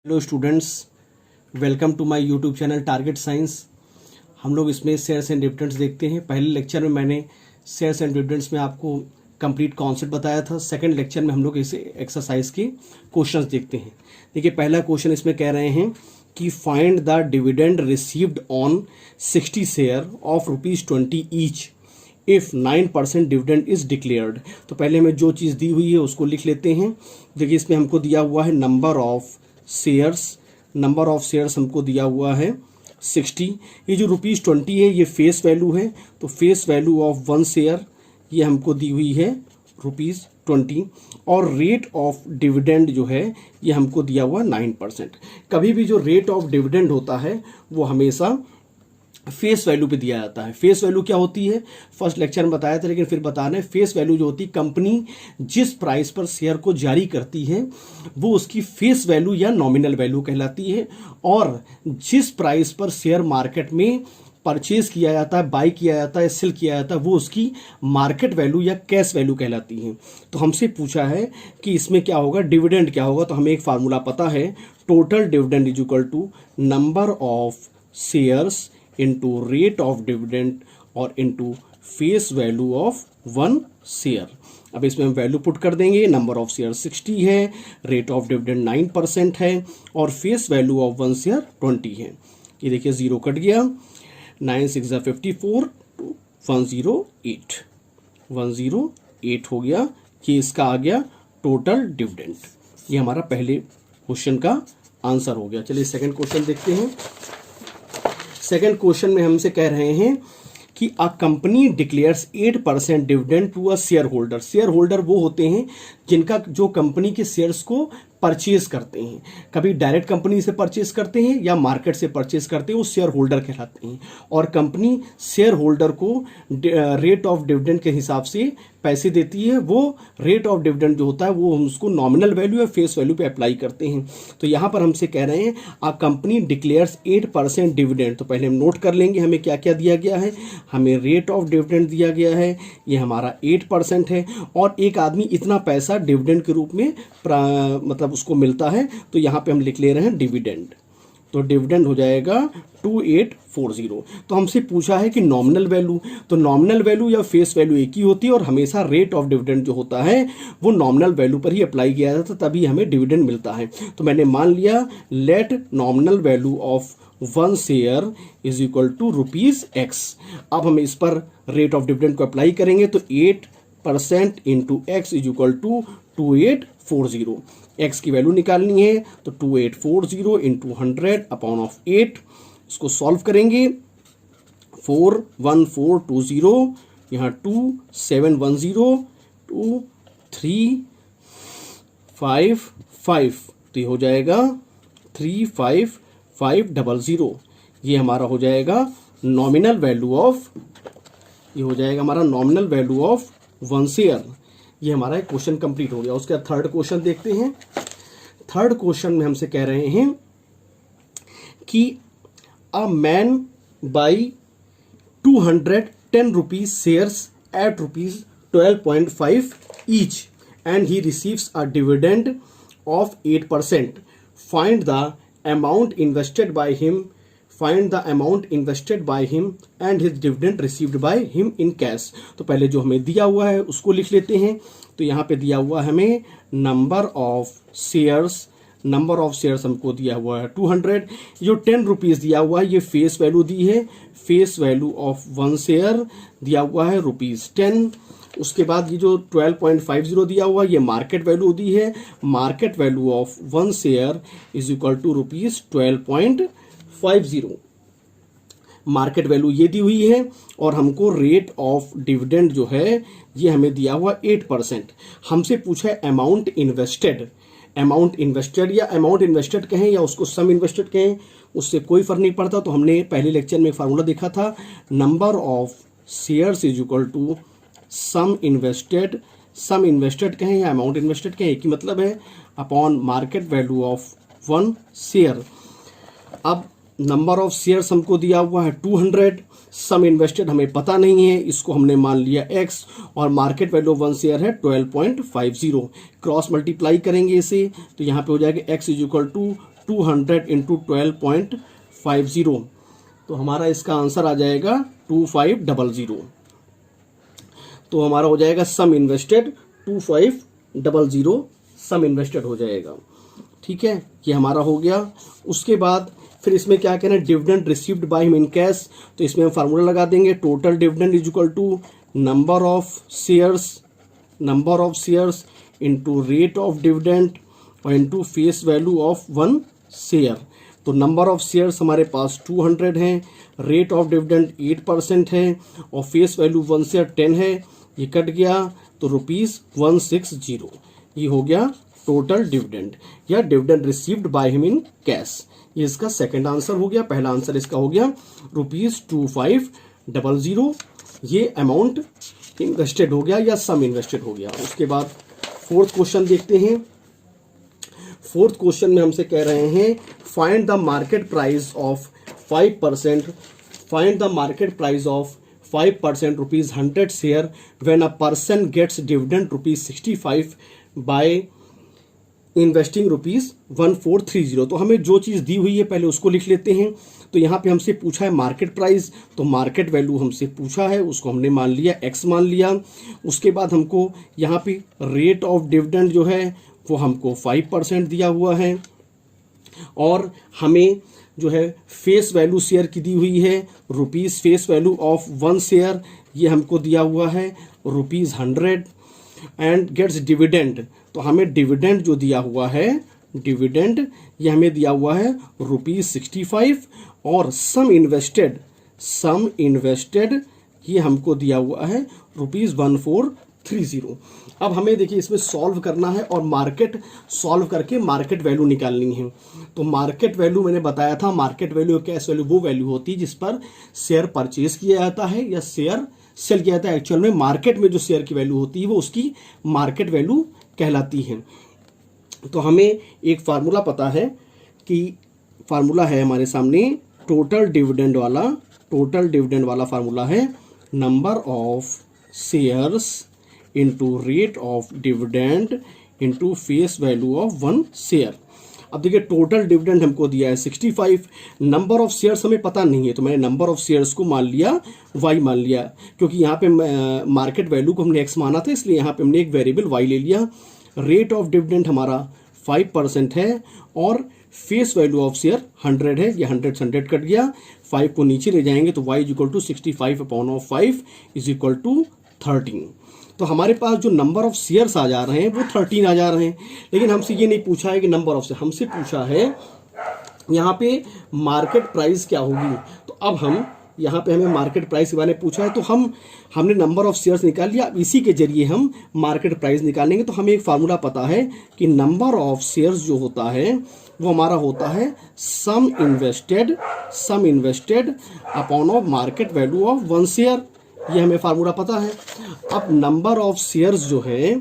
Hello students, welcome to my YouTube channel target science. हम लोग इसमें शेयर्स एंड डिविडेंड्स देखते हैं। पहले लेक्चर में मैंने शेयर्स एंड डिविडेंड्स में आपको कंप्लीट कॉन्सेप्ट बताया था। सेकंड लेक्चर में हम लोग इसे एक्सरसाइज के क्वेश्चंस देखते हैं। देखिए, पहला क्वेश्चन इसमें कह रहे हैं कि find the dividend received on 60 share of ₹20 each if 9% dividend is declared. तो पहले हमें जो चीज़ दी हुई है उसको लिख लेते हैं। देखिए, इसमें हमको दिया हुआ है नंबर ऑफ शेयर्स हमको दिया हुआ है 60। ये जो ₹20 है ये फेस वैल्यू है, तो फेस वैल्यू ऑफ 1 शेयर ये हमको दी हुई है ₹20। और रेट ऑफ डिविडेंड जो है ये हमको दिया हुआ 9%। कभी भी जो रेट ऑफ डिविडेंड होता है वो हमेशा फेस वैल्यू पे दिया जाता है। फेस वैल्यू क्या होती है, फर्स्ट लेक्चर में बताया था, लेकिन फिर बता रहे हैं। फेस वैल्यू जो होती है, कंपनी जिस प्राइस पर शेयर को जारी करती है वो उसकी फेस वैल्यू या नॉमिनल वैल्यू कहलाती है। और जिस प्राइस पर शेयर मार्केट में परचेज किया जाता है, बाई किया जाता है, सेल किया जाता है, वो उसकी मार्केट वैल्यू या कैश वैल्यू कहलाती है। तो हमसे पूछा है कि इसमें क्या होगा, डिविडेंड क्या होगा। तो हमें एक फार्मूला पता है, total dividend is equal to number of shares into rate of dividend और into face value of 1 share. अब इसमें हम वैल्यू पुट कर देंगे। नंबर ऑफ शेयर 60 है, रेट ऑफ डिविडेंड 9% है और फेस वैल्यू ऑफ 1 शेयर 20 है। ये देखिए, 0 कट गया, 9 6 54 to 108 हो गया। ये इसका आ गया टोटल डिविडेंड। ये हमारा पहले क्वेश्चन का आंसर हो गया। चलिए सेकंड क्वेश्चन देखते हैं। सेकेंड क्वेश्चन में हमसे कह रहे हैं कि a company declares 8% dividend to a share holder. Share holder वो होते हैं जिनका जो कंपनी के शेयर्स को परचेज करते हैं। कभी डायरेक्ट कंपनी से परचेज करते हैं या मार्केट से परचेज करते हैं, वो शेयर होल्डर कहलाते हैं। और कंपनी शेयर होल्डर को रेट ऑफ डिविडेंड के हिसाब से पैसे देती है। वो रेट ऑफ डिविडेंड जो होता है वो हम उसको नॉमिनल वैल्यू या फेस वैल्यू पे अप्लाई करते हैं। तो यहाँ पर हमसे कह रहे हैं आ कंपनी डिक्लेयर्स 8% डिविडेंड। तो पहले हम नोट कर लेंगे हमें क्या क्या दिया गया है। हमें रेट ऑफ डिविडेंड दिया गया है, ये हमारा 8% है। और एक आदमी इतना पैसा डिविडेंड के रूप में मतलब उसको मिलता है, तो यहाँ पे हम लिख ले रहे हैं डिविडेंड। तो डिविडेंड हो जाएगा 2840। तो हमसे पूछा है कि नॉमिनल वैल्यू, तो नॉमिनल वैल्यू या फेस वैल्यू एक ही होती है और हमेशा रेट ऑफ डिविडेंड जो होता है वो नॉमिनल वैल्यू पर ही अप्लाई किया जाता है, तभी हमें डिविडेंड मिलता है। तो मैंने मान लिया let nominal value of 1 share is equal to ₹X। अब हम इस पर रेट ऑफ डिविडेंड को अप्लाई करेंगे, तो 8% into x is equal to 2840। X की वैल्यू निकालनी है, तो 2840 इंटू 100 अपॉन ऑफ 8। इसको सॉल्व करेंगे, 41420, यहाँ 2710, 2355, तो ये हो जाएगा 35500। ये हमारा हो जाएगा नॉमिनल वैल्यू ऑफ, ये हो जाएगा हमारा नॉमिनल वैल्यू ऑफ 1 शेयर। ये हमारा एक क्वेश्चन कंप्लीट हो गया। उसके बाद थर्ड क्वेश्चन देखते हैं। थर्ड क्वेश्चन में हमसे कह रहे हैं कि a man by 210 rupees shares at ₹12.5 each and he receives a dividend of 8%। Find the amount invested by him and his dividend received by him in cash. तो पहले जो हमें दिया हुआ है उसको लिख लेते हैं। तो यहाँ पे दिया हुआ है हमें नंबर ऑफ शेयर्स हमको दिया हुआ है 200। जो 10 रुपीज दिया हुआ है ये फेस वैल्यू दी है। फेस वैल्यू ऑफ 1 शेयर दिया हुआ है ₹10। उसके बाद ये जो 12.50 दिया हुआ है ये मार्केट वैल्यू दी है। Market value of 1 share is equal to ₹12.50। Market value ये दी हुई है और हमको रेट ऑफ डिविडेंड जो है ये हमें दिया हुआ 8%। हमसे पूछा है अमाउंट इन्वेस्टेड या अमाउंट इन्वेस्टेड कहें या उसको सम इन्वेस्टेड कहें, उससे कोई फर्क नहीं पड़ता। तो हमने पहले लेक्चर में एक फार्मूला देखा था, number of shares is equal to sum invested कहें या अमाउंट इन्वेस्टेड कहें, एक ही मतलब है, upon market value of 1 share. अब नंबर ऑफ शेयर्स हमको दिया हुआ है 200, सम इन्वेस्टेड हमें पता नहीं है, इसको हमने मान लिया x, और मार्केट वैल्यू 1 शेयर है 12.50। क्रॉस मल्टीप्लाई करेंगे इसे तो यहाँ पे हो जाएगा x is equal to 200 into 12.50, तो हमारा इसका आंसर आ जाएगा 2500। तो हमारा हो जाएगा सम इन्वेस्टेड 2500 सम इन्वेस्टेड हो जाएगा। ठीक है, ये हमारा हो गया। उसके बाद फिर इसमें क्या कहना है, dividend received by him in cash, तो इसमें हम फार्मूला लगा देंगे, total dividend is equal to number of shares into rate of dividend और into face value of 1 share. तो नंबर ऑफ शेयर्स हमारे पास 200 हैं, रेट ऑफ डिविडेंड 8% है और फेस वैल्यू 1 शेयर 10 है, ये कट गया तो ₹160, ये हो गया टोटल डिविडेंड या dividend received by him in cash. ये इसका सेकंड आंसर हो गया। पहला आंसर इसका हो गया ₹2500, ये अमाउंट इन्वेस्टेड हो गया या सम इन्वेस्टेड हो गया। उसके बाद फोर्थ क्वेश्चन देखते हैं। फोर्थ क्वेश्चन में हमसे कह रहे हैं find the market price of 5%, find the market price of 5% ₹100 share when a person gets dividend ₹65 by investing ₹1430। तो हमें जो चीज़ दी हुई है पहले उसको लिख लेते हैं। तो यहाँ पे हमसे पूछा है मार्केट प्राइस, तो मार्केट वैल्यू हमसे पूछा है, उसको हमने मान लिया x मान लिया। उसके बाद हमको यहाँ पे रेट ऑफ डिविडेंड जो है वो हमको 5% दिया हुआ है और हमें जो है फेस वैल्यू शेयर की दी हुई है rupees, face value of 1 share ये हमको दिया हुआ है ₹100 एंड गेट्स डिविडेंड, तो हमें डिविडेंड जो दिया हुआ है, डिविडेंड ये हमें दिया हुआ है ₹65 और सम इन्वेस्टेड ये हमको दिया हुआ है ₹1430। अब हमें देखिए इसमें सॉल्व करना है और मार्केट सॉल्व करके मार्केट वैल्यू निकालनी है। तो मार्केट वैल्यू मैंने बताया था, मार्केट वैल्यू कैश वैल्यू वो वैल्यू होती है जिस पर शेयर परचेज किया जाता है या शेयर सेल किया जाता है। एक्चुअल में मार्केट में जो शेयर की वैल्यू होती है वो उसकी मार्केट वैल्यू कहलाती है। तो हमें एक फार्मूला पता है कि फार्मूला है हमारे सामने टोटल डिविडेंड वाला फार्मूला है number of shares into rate of dividend into face value of 1 share. अब देखिए टोटल डिविडेंड हमको दिया है 65, नंबर ऑफ शेयर्स हमें पता नहीं है तो मैंने नंबर ऑफ शेयर्स को मान लिया y मान लिया, क्योंकि यहाँ पे मार्केट वैल्यू को हमने x माना था इसलिए यहाँ पे हमने एक वेरिएबल y ले लिया। रेट ऑफ डिविडेंड हमारा 5% है और फेस वैल्यू ऑफ शेयर 100 है, ये 100 से 100 कट गया, 5 को नीचे ले जाएंगे तो y equal to 65/5 is equal to 13। तो हमारे पास जो नंबर ऑफ शेयर्स आ जा रहे हैं वो 13 आ जा रहे हैं, लेकिन हमसे ये नहीं पूछा है कि नंबर ऑफ शेयर, हमसे पूछा है यहाँ पे मार्केट प्राइस क्या होगी। तो अब हम यहाँ पे हमें मार्केट प्राइस के बारे में पूछा है तो हमने नंबर ऑफ शेयर्स निकाल लिया। अब इसी के जरिए हम मार्केट प्राइस निकालेंगे। तो हमें एक फार्मूला पता है कि नंबर ऑफ शेयर्स जो होता है वो हमारा होता है sum invested upon of market value of 1 share, ये हमें फार्मूला पता है। अब नंबर ऑफ शेयर्स जो है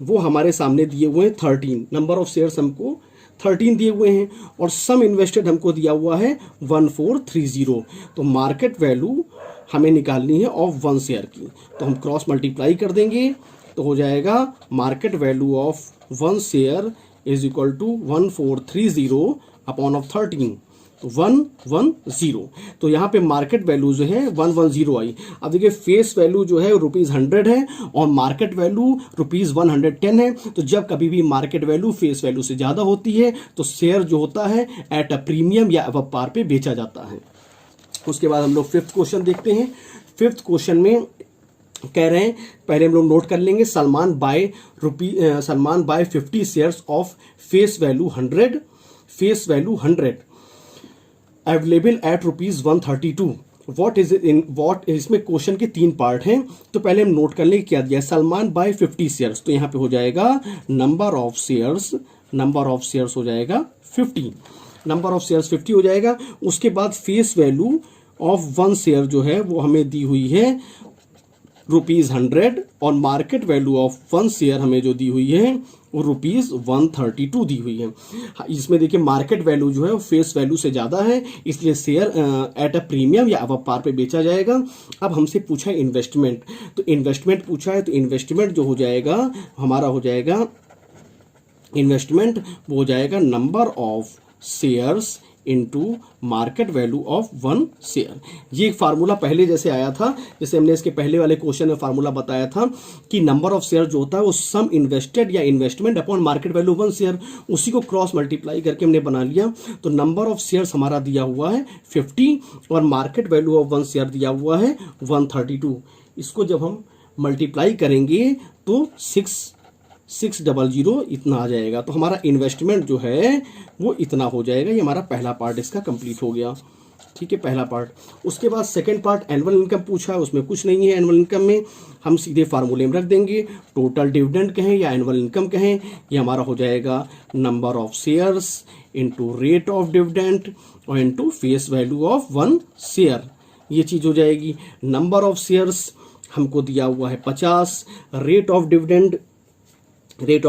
वो हमारे सामने दिए हुए हैं 13, नंबर ऑफ शेयर्स हमको 13 दिए हुए हैं और सम इन्वेस्टेड हमको दिया हुआ है 1430। तो मार्केट वैल्यू हमें निकालनी है ऑफ 1 शेयर की, तो हम क्रॉस मल्टीप्लाई कर देंगे तो हो जाएगा market value of 1 share is equal to 1430 upon of 13, तो 110। तो यहाँ पे मार्केट वैल्यू जो है 110 आई। अब देखिए फेस वैल्यू जो है ₹100 है और मार्केट वैल्यू ₹110 है। तो जब कभी भी मार्केट वैल्यू फेस वैल्यू से ज़्यादा होती है तो शेयर जो होता है एट अ प्रीमियम या अबव पार पे बेचा जाता है। उसके बाद हम लोग फिफ्थ क्वेश्चन देखते हैं। फिफ्थ क्वेश्चन में कह रहे हैं, पहले हम लोग नोट कर लेंगे, Salman buy 50 shares of face value 100 available at ₹132। What is इसमें क्वेश्चन के 3 पार्ट हैं। तो पहले हम नोट कर लेंगे क्या दिया है, सलमान बाय 50 शेयर्स, तो यहाँ पे हो जाएगा नंबर ऑफ शेयर्स हो जाएगा 50, नंबर ऑफ शेयर्स 50 हो जाएगा। उसके बाद फेस वैल्यू ऑफ 1 शेयर जो है वो हमें दी हुई है ₹100 और मार्केट वैल्यू ऑफ 1 शेयर हमें जो दी हुई है वो ₹132 दी हुई है। इसमें देखिए मार्केट वैल्यू जो है वो फेस वैल्यू से ज़्यादा है, इसलिए शेयर एट अ प्रीमियम या अबव पार पे बेचा जाएगा। अब हमसे पूछा है इन्वेस्टमेंट, तो इन्वेस्टमेंट पूछा है, तो इन्वेस्टमेंट जो हो जाएगा हमारा हो जाएगा इन्वेस्टमेंट वो हो जाएगा number of shares into market value of 1 share. ये एक फार्मूला पहले जैसे आया था, जैसे हमने इसके पहले वाले क्वेश्चन में फार्मूला बताया था कि नंबर ऑफ शेयर जो होता है वो सम इन्वेस्टेड या investment upon market value 1 share, उसी को क्रॉस मल्टीप्लाई करके हमने बना लिया। तो नंबर ऑफ शेयर्स हमारा दिया हुआ है 50 और मार्केट वैल्यू ऑफ 1 शेयर दिया हुआ है 132। इसको जब हम मल्टीप्लाई करेंगे तो 600 इतना आ जाएगा। तो हमारा इन्वेस्टमेंट जो है वो इतना हो जाएगा। ये हमारा पहला पार्ट इसका कंप्लीट हो गया। ठीक है, पहला पार्ट। उसके बाद सेकंड पार्ट एनुअल इनकम पूछा है, उसमें कुछ नहीं है। एनुअल इनकम में हम सीधे फार्मूले में रख देंगे, टोटल डिविडेंड कहें या एनुअल इनकम कहें, ये हमारा हो जाएगा number of shares into rate of dividend और into face value of 1 share. ये चीज हो जाएगी। नंबर ऑफ शेयर्स हमको दिया हुआ है 50, रेट ऑफ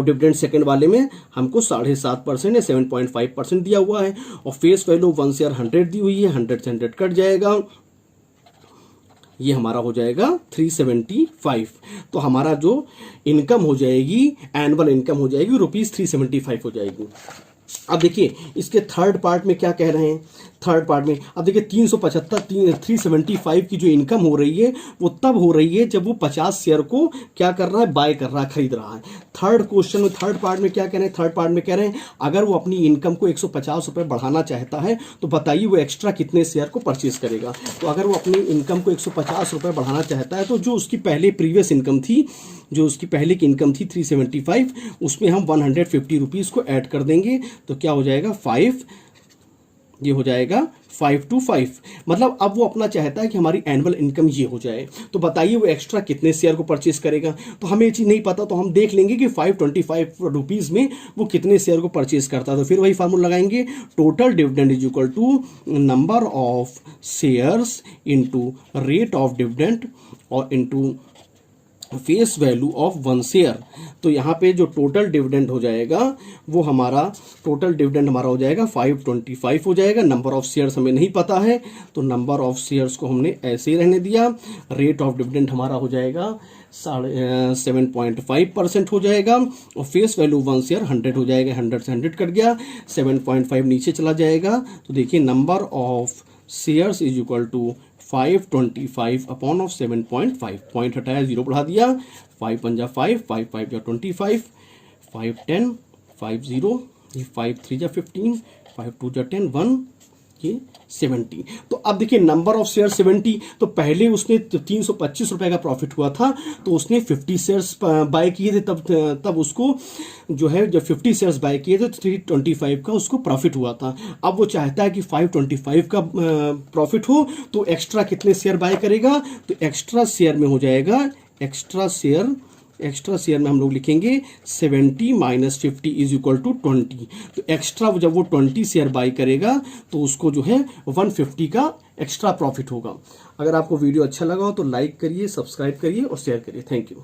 डिविडेंड सेकंड वाले में हमको 7.5% या 7.5% दिया हुआ है और फेस वैल्यू 1 शेयर 100 दी हुई है। 100 से 100 कट जाएगा, ये हमारा हो जाएगा 375। तो हमारा जो इनकम हो जाएगी, एनुअल इनकम हो जाएगी ₹375 हो जाएगी। अब देखिए इसके थर्ड पार्ट में क्या कह रहे हैं। थर्ड पार्ट में अब देखिए 375 की जो इनकम हो रही है वो तब हो रही है जब वो 50 शेयर को क्या कर रहा है, बाय कर रहा है, खरीद रहा है। थर्ड क्वेश्चन में थर्ड पार्ट में क्या कह रहे हैं, थर्ड पार्ट में कह रहे हैं अगर वो अपनी इनकम को 150 रुपए बढ़ाना चाहता है तो बताइए वो एक्स्ट्रा कितने शेयर को परचेज करेगा। तो अगर वो अपनी इनकम को 150 रुपए बढ़ाना चाहता है तो जो उसकी पहले प्रीवियस इनकम थी, जो उसकी पहले की इनकम थी 375, उसमें हम 150 रुपीज़ को ऐड कर देंगे। तो क्या हो जाएगा 5, ये हो जाएगा 5 to 5। मतलब अब वो अपना चाहता है कि हमारी एनुअल इनकम ये हो जाए। तो बताइए वो एक्स्ट्रा कितने शेयर को परचेज करेगा। तो हमें ये चीज़ नहीं पता, तो हम देख लेंगे कि 525 रुपीज़ में वो कितने शेयर को परचेज करता है। तो फिर वही फार्मूला लगाएंगे, total dividend is equal to number of shares into rate of dividend और into face value of 1 share. तो यहाँ पे जो टोटल डिविडेंड हो जाएगा वो हमारा टोटल डिविडेंड हमारा हो जाएगा 525 हो जाएगा। नंबर ऑफ शेयर्स हमें नहीं पता है तो नंबर ऑफ शेयर्स को हमने ऐसे ही रहने दिया। रेट ऑफ डिविडेंड हमारा हो जाएगा 7.5% हो जाएगा और फेस वैल्यू 1 शेयर 100 हो जाएगा। 100 से 100 कट गया, 7.5 नीचे चला जाएगा। तो देखिए number of shares is equal to 525 upon of 7.5, point हटाया, 0 बढ़ा दिया, 5 पंजा 5, 5 5 या 25, 5 10, 5 0, ये 5 3 जा 15, 5 2 जा 10, 1 ये 70। तो अब देखिए नंबर ऑफ शेयर 70। तो पहले उसने 325 रुपए का प्रॉफिट हुआ था तो उसने 50 शेयर्स बाय किए थे, तब उसको जो है जब 50 शेयर्स बाय किए थे तो 325 का उसको प्रॉफिट हुआ था। अब वो चाहता है कि 525 का प्रॉफिट हो तो एक्स्ट्रा कितने शेयर बाय करेगा। तो एक्स्ट्रा शेयर में हो जाएगा, एक्स्ट्रा शेयर में हम लोग लिखेंगे 70 माइनस 50 इज इक्वल टू 20। तो एक्स्ट्रा जब वो 20 शेयर बाई करेगा तो उसको जो है 150 का एक्स्ट्रा प्रॉफिट होगा। अगर आपको वीडियो अच्छा लगा हो तो लाइक करिए, सब्सक्राइब करिए और शेयर करिए। Thank you.